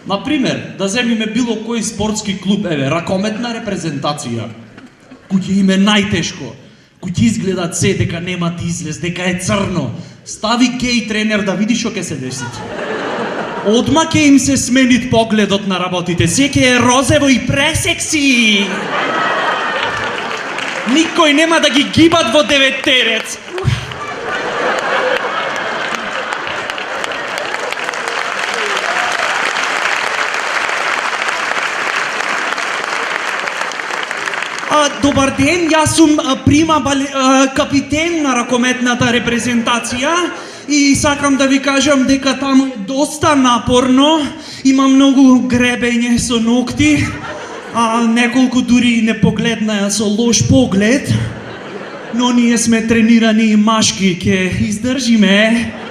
Например, да земиме било кој спортски клуб, еве, ракометна репрезентација, кој ќе им е најтешко, кој ќе изгледат се дека немат излез, дека е црно, стави геј тренер да види што ќе се деси. Одма ќе им се сменит погледот на работите, се ќе е розево и пресекси. Никој нема да ги гибат во деветтерец. Добар ден, јас сум капитен на ракометната репрезентација и сакам да ви кажам дека таму е доста напорно, има многу гребење со ногти, неколку дури не погледнаја со лош поглед, но ние сме тренирани машки, ќе издржиме.